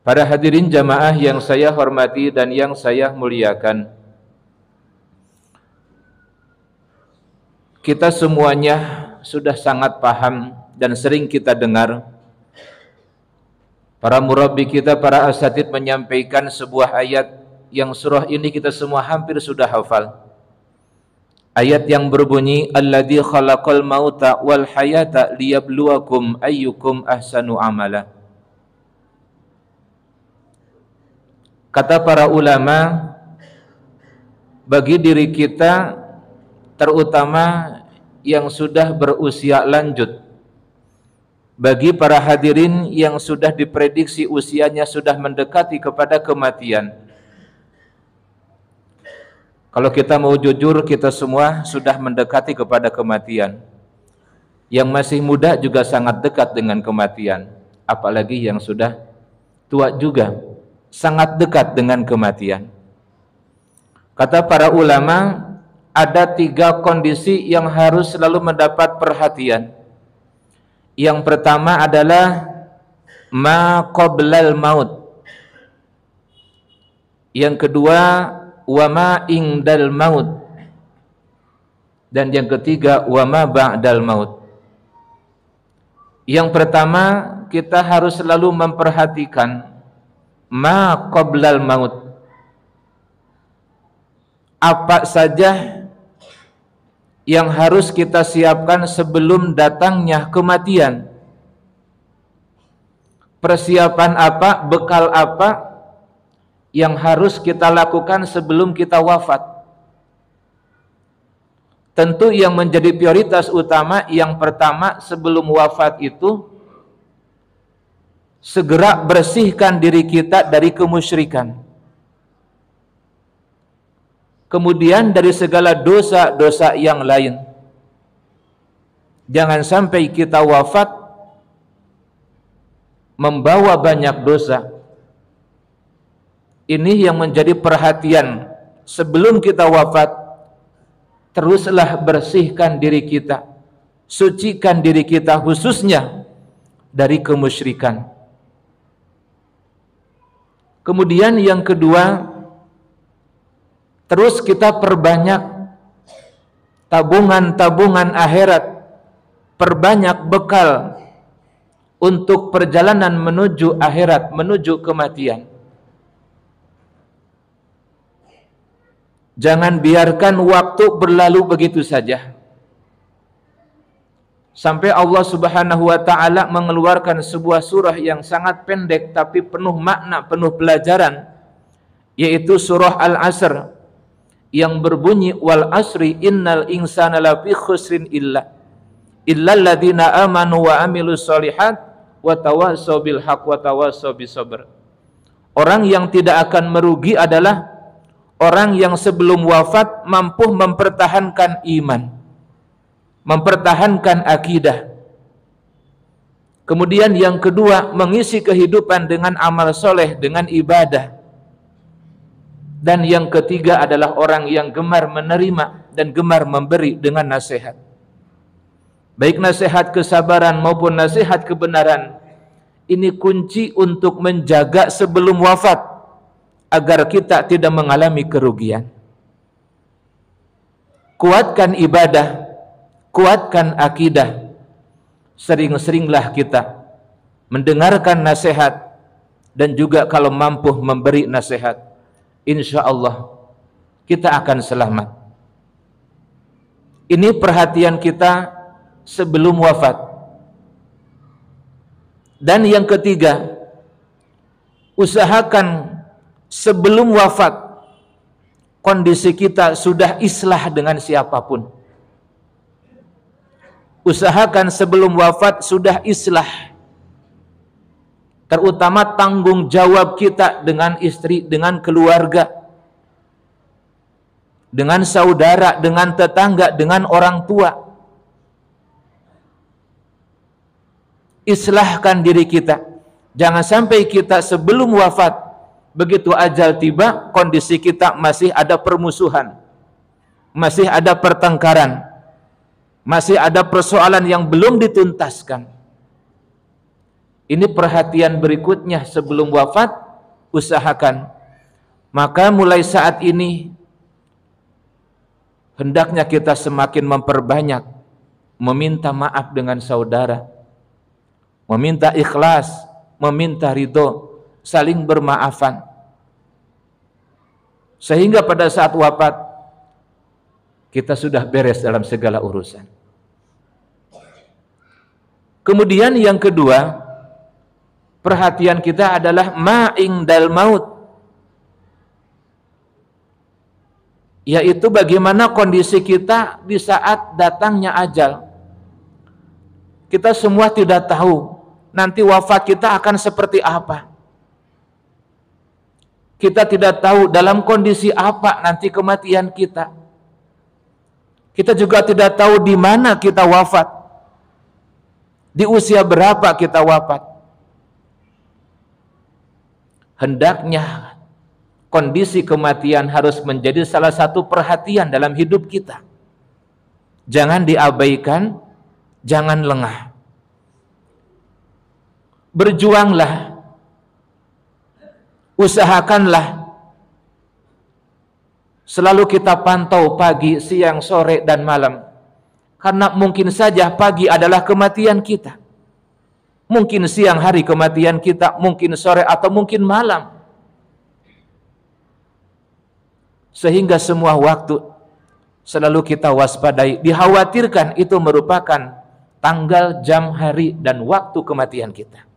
Para hadirin jamaah yang saya hormati dan yang saya muliakan, kita semuanya sudah sangat paham dan sering kita dengar para murabbi kita, para asatid menyampaikan sebuah ayat yang surah ini kita semua hampir sudah hafal. Ayat yang berbunyi alladzi khalaqal mauta wal hayata liyabluwakum ayyukum ahsanu amala. Kata para ulama, bagi diri kita, terutama yang sudah berusia lanjut, bagi para hadirin yang sudah diprediksi usianya sudah mendekati kepada kematian, kalau kita mau jujur, kita semua sudah mendekati kepada kematian. Yang masih muda juga sangat dekat dengan kematian, apalagi yang sudah tua juga sangat dekat dengan kematian. Kata para ulama, ada 3 kondisi yang harus selalu mendapat perhatian. Yang pertama adalah ma qoblal maut. Yang kedua wa ma indal maut. Dan yang ketiga wa ma ba'dal maut. Yang pertama, kita harus selalu memperhatikan ma qoblal maut. Apa saja yang harus kita siapkan sebelum datangnya kematian? Persiapan apa, bekal apa yang harus kita lakukan sebelum kita wafat? Tentu yang menjadi prioritas utama, yang pertama sebelum wafat itu segera bersihkan diri kita dari kemusyrikan. Kemudian dari segala dosa-dosa yang lain. Jangan sampai kita wafat membawa banyak dosa. Ini yang menjadi perhatian. Sebelum kita wafat, teruslah bersihkan diri kita, sucikan diri kita khususnya dari kemusyrikan. Kemudian yang kedua, terus kita perbanyak tabungan-tabungan akhirat, perbanyak bekal untuk perjalanan menuju akhirat, menuju kematian. Jangan biarkan waktu berlalu begitu saja. Sampai Allah Subhanahu wa taala mengeluarkan sebuah surah yang sangat pendek tapi penuh makna, penuh pelajaran, yaitu surah Al-Asr yang berbunyi wal asri innal insana lafi khusrin illal ladzina amanu wa amilus solihat wa tawassaw bil haqq wa tawassaw bis sabr. Orang yang tidak akan merugi adalah orang yang sebelum wafat mampu mempertahankan iman, mempertahankan akidah. Kemudian yang kedua, mengisi kehidupan dengan amal soleh, dengan ibadah. Dan yang ketiga adalah orang yang gemar menerima dan gemar memberi dengan nasihat. Baik nasihat kesabaran maupun nasihat kebenaran. Ini kunci untuk menjaga sebelum wafat, agar kita tidak mengalami kerugian. Kuatkan ibadah, kuatkan akidah. Sering-seringlah kita mendengarkan nasihat dan juga kalau mampu memberi nasihat. Insya Allah kita akan selamat. Ini perhatian kita sebelum wafat. Dan yang ketiga, usahakan sebelum wafat kondisi kita sudah islah dengan siapapun. Usahakan sebelum wafat sudah islah, terutama tanggung jawab kita dengan istri, dengan keluarga, dengan saudara, dengan tetangga, dengan orang tua. Islahkan diri kita. Jangan sampai kita sebelum wafat, begitu ajal tiba, kondisi kita masih ada permusuhan, masih ada pertengkaran, masih ada persoalan yang belum dituntaskan. Ini perhatian berikutnya sebelum wafat, usahakan. Maka mulai saat ini hendaknya kita semakin memperbanyak meminta maaf dengan saudara, meminta ikhlas, meminta ridho, saling bermaafan. Sehingga pada saat wafat kita sudah beres dalam segala urusan. Kemudian yang kedua, perhatian kita adalah ma'indal maut, yaitu bagaimana kondisi kita di saat datangnya ajal. Kita semua tidak tahu nanti wafat kita akan seperti apa. Kita tidak tahu dalam kondisi apa nanti kematian kita. Kita juga tidak tahu di mana kita wafat, di usia berapa kita wafat. Hendaknya kondisi kematian harus menjadi salah satu perhatian dalam hidup kita. Jangan diabaikan, jangan lengah. Berjuanglah, usahakanlah selalu kita pantau pagi, siang, sore, dan malam. Karena mungkin saja pagi adalah kematian kita, mungkin siang hari kematian kita, mungkin sore atau mungkin malam. Sehingga semua waktu selalu kita waspadai, dikhawatirkan itu merupakan tanggal, jam, hari, dan waktu kematian kita.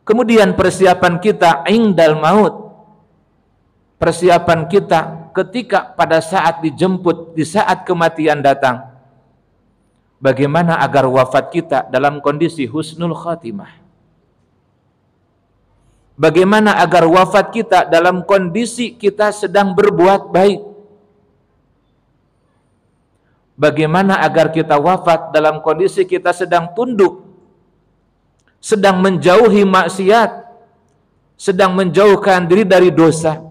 Kemudian persiapan kita indal maut, persiapan kita ketika pada saat dijemput, di saat kematian datang. Bagaimana agar wafat kita dalam kondisi husnul khatimah? Bagaimana agar wafat kita dalam kondisi kita sedang berbuat baik? Bagaimana agar kita wafat dalam kondisi kita sedang tunduk, sedang menjauhi maksiat, sedang menjauhkan diri dari dosa?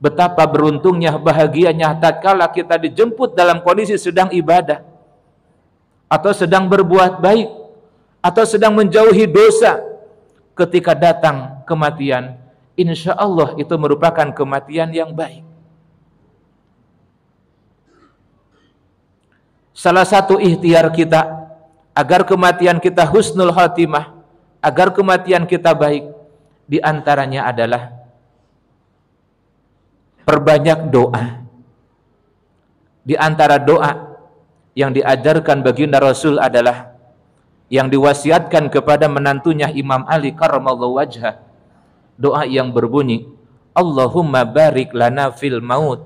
Betapa beruntungnya, bahagianya tatkala kita dijemput dalam kondisi sedang ibadah, atau sedang berbuat baik, atau sedang menjauhi dosa. Ketika datang kematian, insya Allah itu merupakan kematian yang baik. Salah satu ikhtiar kita agar kematian kita husnul khatimah, agar kematian kita baik, di antaranya adalah perbanyak doa. Di antara doa yang diajarkan baginda Rasul adalah yang diwasiatkan kepada menantunya Imam Ali karramallahu wajhah, doa yang berbunyi, Allahumma barik lana fil maut,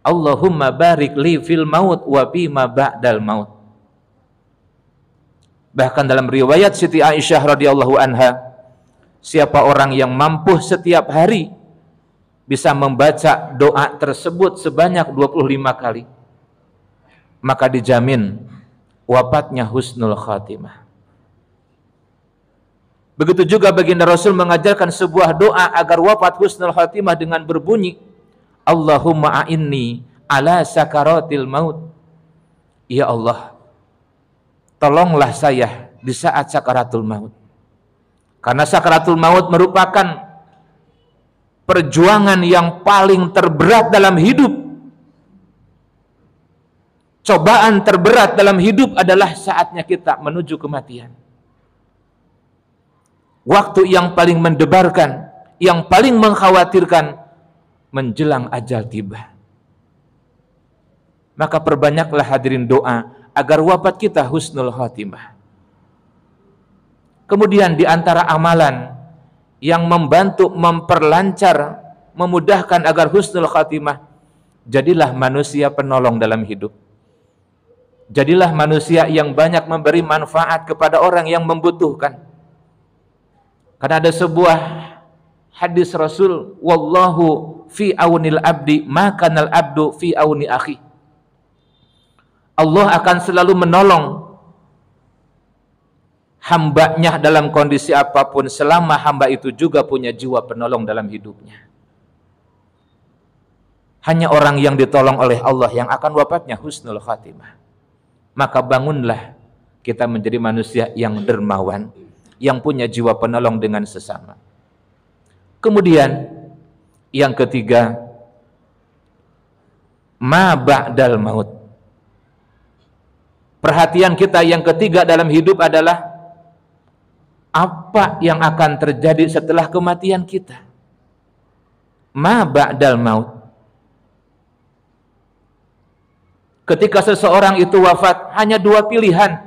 Allahumma barik li fil maut wa bima ba'dal maut. Bahkan dalam riwayat Siti Aisyah radhiyallahu anha, siapa orang yang mampu setiap hari bisa membaca doa tersebut sebanyak 25 kali, maka dijamin wafatnya husnul khatimah. Begitu juga baginda Rasul mengajarkan sebuah doa agar wafat husnul khatimah dengan berbunyi, Allahumma a'inni ala sakaratil maut. Ya Allah, tolonglah saya di saat sakaratul maut. Karena sakaratul maut merupakan perjuangan yang paling terberat dalam hidup. Cobaan terberat dalam hidup adalah saatnya kita menuju kematian. Waktu yang paling mendebarkan, yang paling mengkhawatirkan menjelang ajal tiba. Maka perbanyaklah hadirin doa agar wafat kita husnul khatimah. Kemudian di antara amalan yang membantu memperlancar, memudahkan agar husnul khatimah, jadilah manusia penolong dalam hidup. Jadilah manusia yang banyak memberi manfaat kepada orang yang membutuhkan. Karena ada sebuah hadis Rasul, wallahu fi aunil abdi makanal abdu fi auni akhi. Allah akan selalu menolong hambanya dalam kondisi apapun selama hamba itu juga punya jiwa penolong dalam hidupnya. Hanya orang yang ditolong oleh Allah yang akan wafatnya husnul khatimah. Maka bangunlah kita menjadi manusia yang dermawan, yang punya jiwa penolong dengan sesama. Kemudian yang ketiga, ma ba'dal maut. Perhatian kita yang ketiga dalam hidup adalah apa yang akan terjadi setelah kematian kita. Ma ba'dal maut. Ketika seseorang itu wafat, hanya dua pilihan.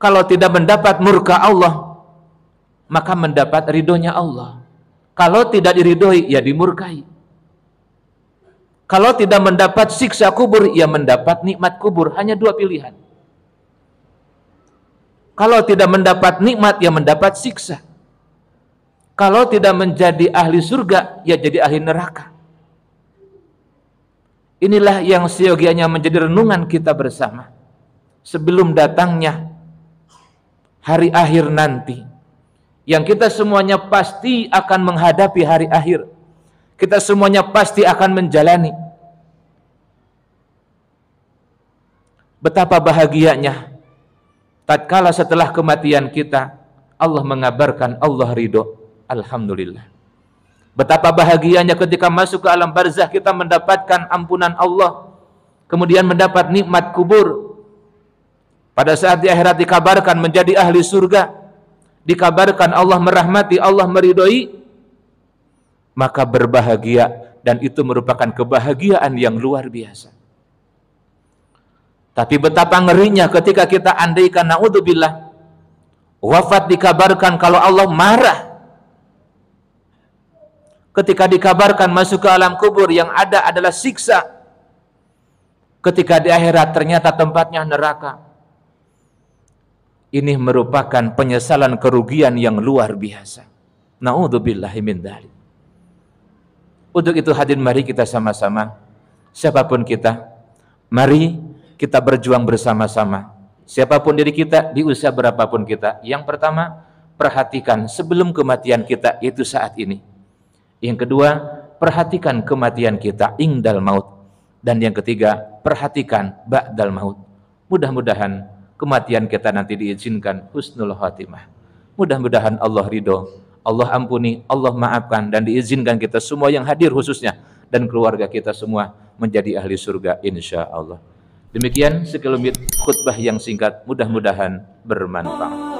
Kalau tidak mendapat murka Allah, maka mendapat ridhonya Allah. Kalau tidak diridhoi, ya dimurkai. Kalau tidak mendapat siksa kubur, ya mendapat nikmat kubur. Hanya dua pilihan. Kalau tidak mendapat nikmat, ya mendapat siksa. Kalau tidak menjadi ahli surga, ya jadi ahli neraka. Inilah yang seyogianya menjadi renungan kita bersama. Sebelum datangnya hari akhir nanti, yang kita semuanya pasti akan menghadapi hari akhir. Kita semuanya pasti akan menjalani. Betapa bahagianya tatkala setelah kematian kita, Allah mengabarkan Allah ridho. Alhamdulillah. Betapa bahagianya ketika masuk ke alam barzah kita mendapatkan ampunan Allah, kemudian mendapat nikmat kubur. Pada saat di akhirat dikabarkan menjadi ahli surga, dikabarkan Allah merahmati, Allah meridhoi, maka berbahagia, dan itu merupakan kebahagiaan yang luar biasa. Tapi betapa ngerinya ketika kita andaikan naudzubillah wafat dikabarkan kalau Allah marah. Ketika dikabarkan masuk ke alam kubur yang ada adalah siksa. Ketika di akhirat ternyata tempatnya neraka. Ini merupakan penyesalan kerugian yang luar biasa. Naudzubillahi min dzalik. Untuk itu hadirin, mari kita sama-sama, siapapun kita, mari kita berjuang bersama-sama. Siapapun diri kita, di usia berapapun kita. Yang pertama, perhatikan sebelum kematian kita, yaitu saat ini. Yang kedua, perhatikan kematian kita ingdal maut. Dan yang ketiga, perhatikan ba'dal maut. Mudah-mudahan kematian kita nanti diizinkan husnul khatimah. Mudah-mudahan Allah ridho, Allah ampuni, Allah maafkan, dan diizinkan kita semua yang hadir khususnya dan keluarga kita semua menjadi ahli surga insya Allah. Demikian sekelumit khutbah yang singkat, mudah-mudahan bermanfaat.